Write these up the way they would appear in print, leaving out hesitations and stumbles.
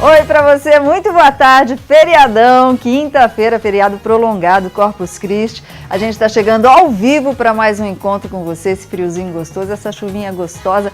Oi para você, muito boa tarde, feriadão, quinta-feira, feriado prolongado, Corpus Christi. A gente está chegando ao vivo para mais um encontro com você, esse friozinho gostoso, essa chuvinha gostosa.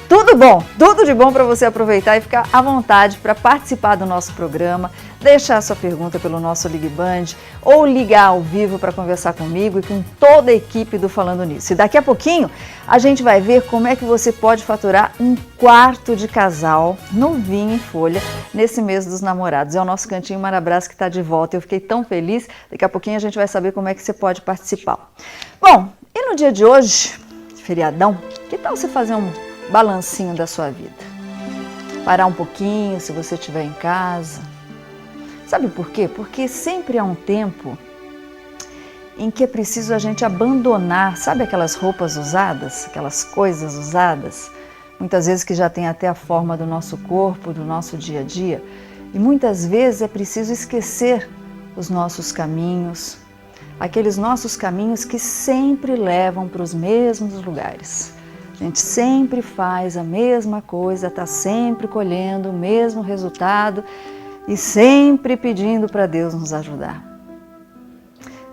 Tudo bom, tudo de bom para você aproveitar e ficar à vontade para participar do nosso programa, deixar a sua pergunta pelo nosso LigBand ou ligar ao vivo para conversar comigo e com toda a equipe do Falando Nisso. E daqui a pouquinho a gente vai ver como é que você pode faturar um quarto de casal novinho em folha nesse mês dos namorados. É o nosso Cantinho Marabras que está de volta. Eu fiquei tão feliz. Daqui a pouquinho a gente vai saber como é que você pode participar. Bom, e no dia de hoje, feriadão, que tal você fazer um balancinho da sua vida? Parar um pouquinho se você estiver em casa. Sabe por quê? Porque sempre há um tempo em que é preciso a gente abandonar, sabe aquelas roupas usadas, aquelas coisas usadas, muitas vezes que já tem até a forma do nosso corpo, do nosso dia a dia, e muitas vezes é preciso esquecer os nossos caminhos, aqueles nossos caminhos que sempre levam para os mesmos lugares. A gente sempre faz a mesma coisa, está sempre colhendo o mesmo resultado e sempre pedindo para Deus nos ajudar.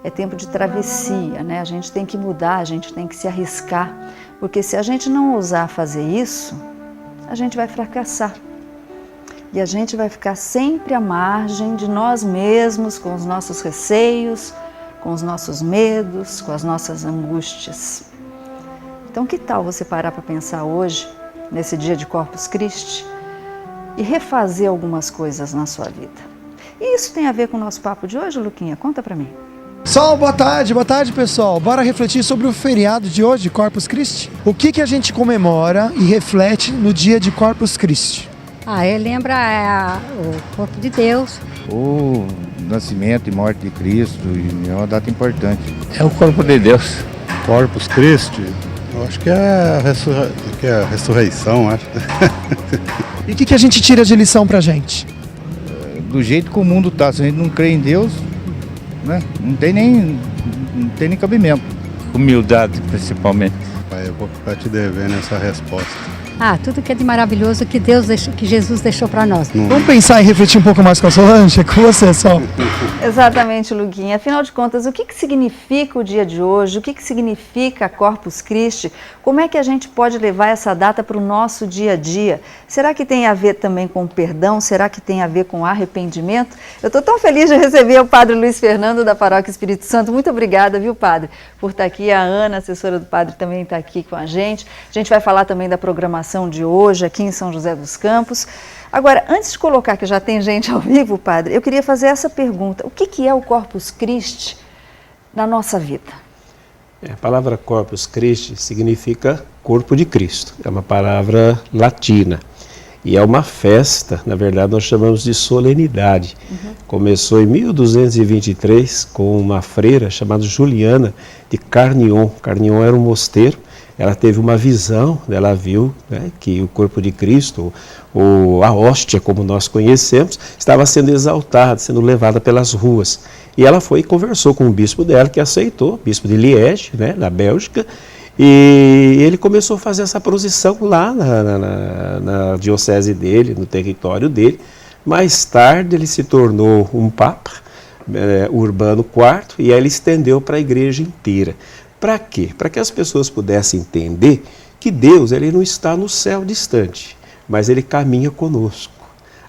É tempo de travessia, né? A gente tem que mudar, a gente tem que se arriscar, porque se a gente não ousar fazer isso, a gente vai fracassar. E a gente vai ficar sempre à margem de nós mesmos, com os nossos receios, com os nossos medos, com as nossas angústias. Então, que tal você parar para pensar hoje, nesse dia de Corpus Christi, e refazer algumas coisas na sua vida? E isso tem a ver com o nosso papo de hoje, Luquinha? Conta para mim. Pessoal, boa tarde pessoal. Bora refletir sobre o feriado de hoje, Corpus Christi? O que a gente comemora e reflete no dia de Corpus Christi? Ele lembra o corpo de Deus. O nascimento e morte de Cristo, é uma data importante. É o corpo de Deus. Corpus Christi, eu acho que é a ressurreição, acho. E o que a gente tira de lição pra gente? Do jeito que o mundo está, se a gente não crê em Deus, né, não tem nem cabimento. Humildade, principalmente. Pai, eu vou ficar te devendo essa resposta. Tudo que é de maravilhoso que que Jesus deixou para nós. Vamos pensar e refletir um pouco mais com a Solange? É com você, Sol. Exatamente, Luquinha. Afinal de contas, o que significa o dia de hoje? O que significa Corpus Christi? Como é que a gente pode levar essa data para o nosso dia a dia? Será que tem a ver também com perdão? Será que tem a ver com arrependimento? Eu estou tão feliz de receber o Padre Luiz Fernando da Paróquia Espírito Santo. Muito obrigada, viu, Padre, por estar aqui. A Ana, assessora do Padre, também está aqui com a gente. A gente vai falar também da programação de hoje aqui em São José dos Campos. Agora, antes de colocar que já tem gente ao vivo, Padre, eu queria fazer essa pergunta. O que é o Corpus Christi na nossa vida? A palavra Corpus Christi significa corpo de Cristo. É uma palavra latina. E é uma festa, na verdade nós chamamos de solenidade. Começou em 1223 com uma freira chamada Juliana de Carnion. Carnion era um mosteiro. Ela teve uma visão, ela viu, né, que o corpo de Cristo, a hóstia, como nós conhecemos, estava sendo exaltada, sendo levada pelas ruas. E ela foi e conversou com o bispo dela, que aceitou, o bispo de Liège, né, na Bélgica, e ele começou a fazer essa procissão lá na diocese dele, no território dele. Mais tarde ele se tornou um papa, Urbano IV, e aí ele estendeu para a igreja inteira. Para quê? Para que as pessoas pudessem entender que Deus ele não está no céu distante, mas ele caminha conosco.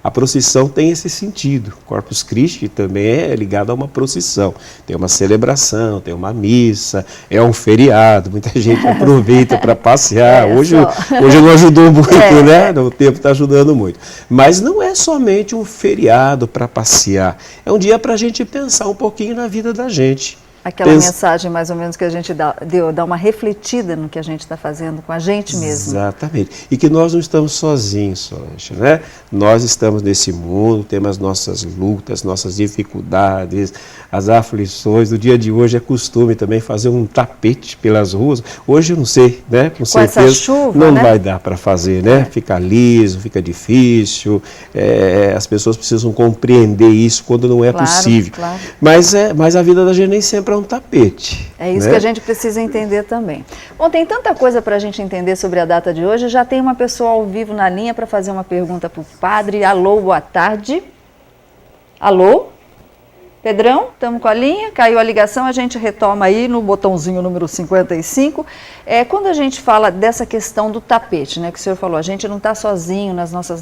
A procissão tem esse sentido. Corpus Christi também é ligado a uma procissão. Tem uma celebração, tem uma missa, é um feriado, muita gente aproveita para passear. Hoje não ajudou muito, né? O tempo está ajudando muito. Mas não é somente um feriado para passear, é um dia para a gente pensar um pouquinho na vida da gente. Aquela mensagem mais ou menos que a gente dá uma refletida no que a gente está fazendo com a gente mesmo. Exatamente. E que nós não estamos sozinhos, Solange, né? Nós estamos nesse mundo, temos as nossas lutas, nossas dificuldades, as aflições. No dia de hoje é costume também fazer um tapete pelas ruas. Hoje eu não sei, né? Com certeza essa chuva, não né? vai dar para fazer, né? Fica liso, fica difícil. As pessoas precisam compreender isso quando não é possível. Claro. Mas a vida da gente nem sempre é um tapete. É isso, né, que a gente precisa entender também. Bom, tem tanta coisa para a gente entender sobre a data de hoje. Já tem uma pessoa ao vivo na linha para fazer uma pergunta para o padre. Alô, boa tarde. Alô? Pedrão, estamos com a linha, caiu a ligação, a gente retoma aí no botãozinho número 55. Quando a gente fala dessa questão do tapete, né, que o senhor falou, a gente não está sozinho nas nossas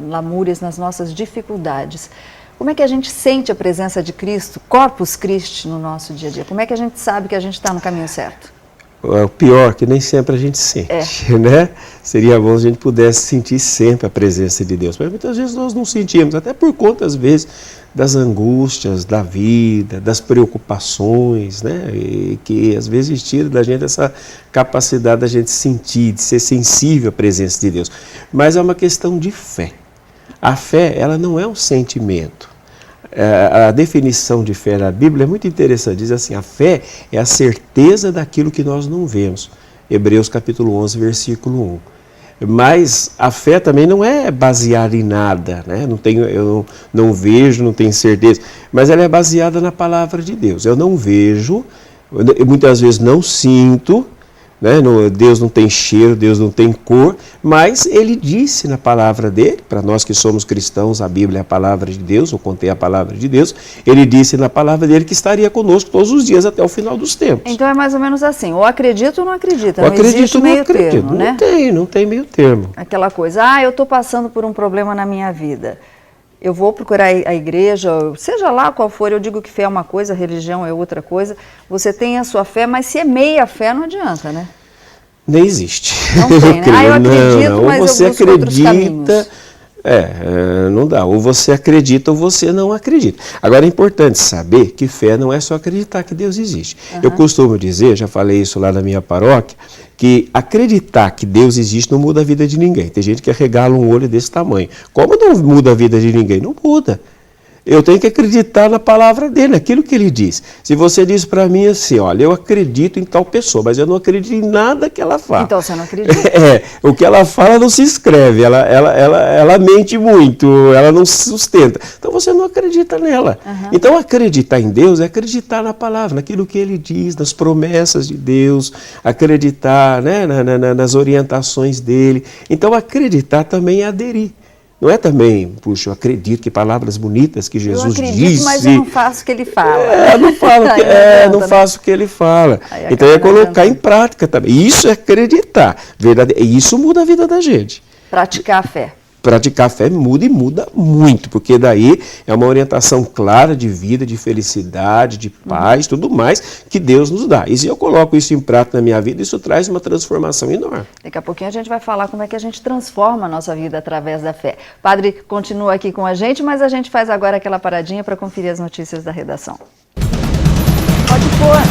lamúrias, nas nossas dificuldades. Como é que a gente sente a presença de Cristo, Corpus Christi, no nosso dia a dia? Como é que a gente sabe que a gente está no caminho certo? O pior é que nem sempre a gente sente, né? Seria bom se a gente pudesse sentir sempre a presença de Deus, mas muitas vezes nós não sentimos, até por conta, às vezes, das angústias da vida, das preocupações, né? E que às vezes tira da gente essa capacidade da gente sentir, de ser sensível à presença de Deus. Mas é uma questão de fé. A fé, ela não é um sentimento. A definição de fé na Bíblia é muito interessante, diz assim, a fé é a certeza daquilo que nós não vemos. Hebreus capítulo 11, versículo 1. Mas a fé também não é baseada em nada, né? Eu não vejo, não tenho certeza, mas ela é baseada na palavra de Deus. Eu não vejo, eu muitas vezes não sinto, né? Deus não tem cheiro, Deus não tem cor, mas Ele disse na palavra dele, para nós que somos cristãos, a Bíblia é a palavra de Deus, ou contém a palavra de Deus, Ele disse na palavra dele que estaria conosco todos os dias até o final dos tempos. Então é mais ou menos assim, ou acredita ou não acredita, ou não acredito, existe não meio acredito. termo, né? Não tem meio termo. Aquela coisa, eu estou passando por um problema na minha vida. Eu vou procurar a igreja, seja lá qual for, eu digo que fé é uma coisa, religião é outra coisa. Você tem a sua fé, mas se é meia fé, não adianta, né? Nem existe. Não tem, né? Eu acredito, não. mas ou você eu busco outros caminhos. Não dá. Ou você acredita ou você não acredita. Agora é importante saber que fé não é só acreditar que Deus existe. Eu costumo dizer, já falei isso lá na minha paróquia, que acreditar que Deus existe não muda a vida de ninguém. Tem gente que arregala um olho desse tamanho. Como não muda a vida de ninguém? Não muda. Eu tenho que acreditar na palavra dele, naquilo que ele diz. Se você diz para mim assim, olha, eu acredito em tal pessoa, mas eu não acredito em nada que ela fala. Então você não acredita? O que ela fala não se escreve, ela mente muito, ela não se sustenta. Então você não acredita nela. Então acreditar em Deus é acreditar na palavra, naquilo que ele diz, nas promessas de Deus, acreditar, né, nas orientações dele. Então acreditar também é aderir. Não é também, puxa, eu acredito que palavras bonitas que Jesus disse... Eu acredito, mas eu não faço o que ele fala. Não faço o que ele fala. Então é colocar em prática também. Isso é acreditar. Isso muda a vida da gente. Praticar a fé. Praticar a fé muda e muda muito, porque daí é uma orientação clara de vida, de felicidade, de paz, tudo mais que Deus nos dá. E se eu coloco isso em prática na minha vida, isso traz uma transformação enorme. Daqui a pouquinho a gente vai falar como é que a gente transforma a nossa vida através da fé. Padre continua aqui com a gente, mas a gente faz agora aquela paradinha para conferir as notícias da redação. Pode pôr.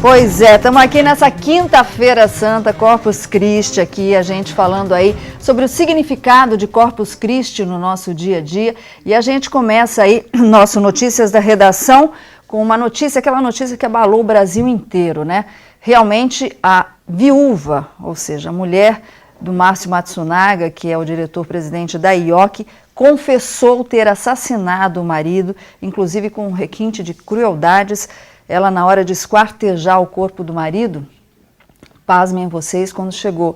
Pois é, estamos aqui nessa quinta-feira santa, Corpus Christi, aqui a gente falando aí sobre o significado de Corpus Christi no nosso dia a dia. E a gente começa aí nosso Notícias da Redação com uma notícia, aquela notícia que abalou o Brasil inteiro, né? Realmente a viúva, ou seja, a mulher do Márcio Matsunaga, que é o diretor-presidente da IOC, confessou ter assassinado o marido, inclusive com um requinte de crueldades. Ela, na hora de esquartejar o corpo do marido, pasmem vocês, quando chegou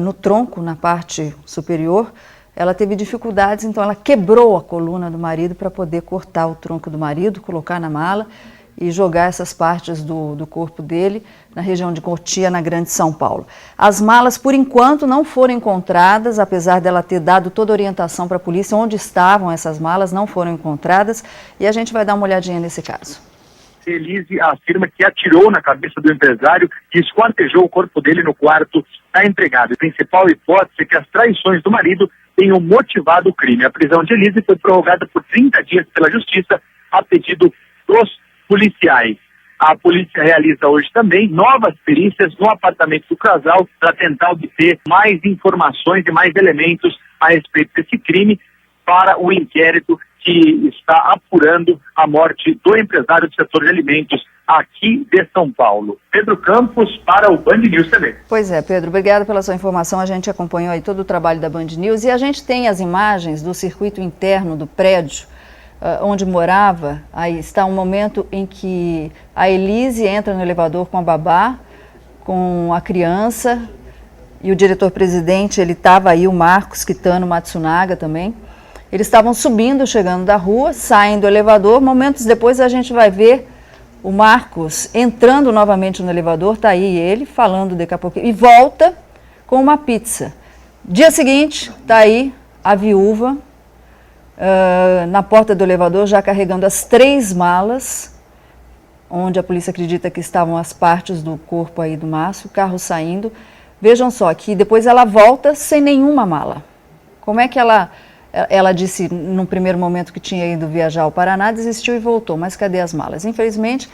no tronco, na parte superior, ela teve dificuldades, então ela quebrou a coluna do marido para poder cortar o tronco do marido, colocar na mala e jogar essas partes do corpo dele na região de Cotia, na Grande São Paulo. As malas, por enquanto, não foram encontradas, apesar dela ter dado toda a orientação para a polícia, onde estavam essas malas, não foram encontradas, e a gente vai dar uma olhadinha nesse caso. Elise afirma que atirou na cabeça do empresário e esquartejou o corpo dele no quarto da empregada. A principal hipótese é que as traições do marido tenham motivado o crime. A prisão de Elise foi prorrogada por 30 dias pela Justiça a pedido dos policiais. A polícia realiza hoje também novas perícias no apartamento do casal para tentar obter mais informações e mais elementos a respeito desse crime para o inquérito que está apurando a morte do empresário do setor de alimentos aqui de São Paulo. Pedro Campos para o Band News TV. Pois é, Pedro, obrigado pela sua informação. A gente acompanhou aí todo o trabalho da Band News e a gente tem as imagens do circuito interno do prédio onde morava. Aí está um momento em que a Elise entra no elevador com a babá, com a criança, e o diretor-presidente, ele estava aí, o Marcos Kitano Matsunaga também. Eles estavam subindo, chegando da rua, saem do elevador. Momentos depois a gente vai ver o Marcos entrando novamente no elevador, tá aí ele falando daqui a pouco, e volta com uma pizza. Dia seguinte, tá aí a viúva na porta do elevador, já carregando as 3 malas, onde a polícia acredita que estavam as partes do corpo aí do Márcio, o carro saindo. Vejam só que depois ela volta sem nenhuma mala. Como é que ela disse no primeiro momento que tinha ido viajar ao Paraná, desistiu e voltou, mas cadê as malas? Infelizmente,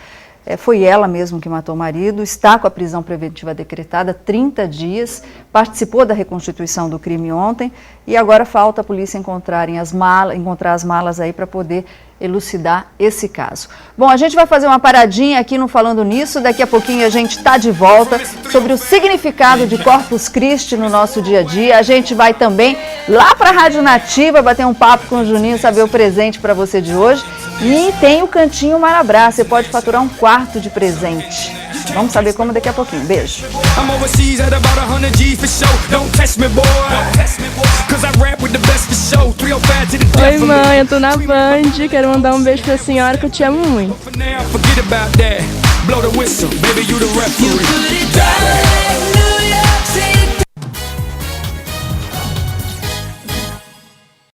foi ela mesmo que matou o marido, está com a prisão preventiva decretada, 30 dias, participou da reconstituição do crime ontem e agora falta a polícia encontrar as malas aí para poder elucidar esse caso. Bom, a gente vai fazer uma paradinha aqui no Falando Nisso, daqui a pouquinho a gente está de volta sobre o significado de Corpus Christi no nosso dia a dia. A gente vai também lá para a Rádio Nativa bater um papo com o Juninho, saber o presente para você de hoje. E tem o Cantinho Marabra, você pode faturar um quarto de presente. Vamos saber como daqui a pouquinho. Beijo. Oi, mãe, eu tô na Band. Quero mandar um beijo pra senhora que eu te amo muito.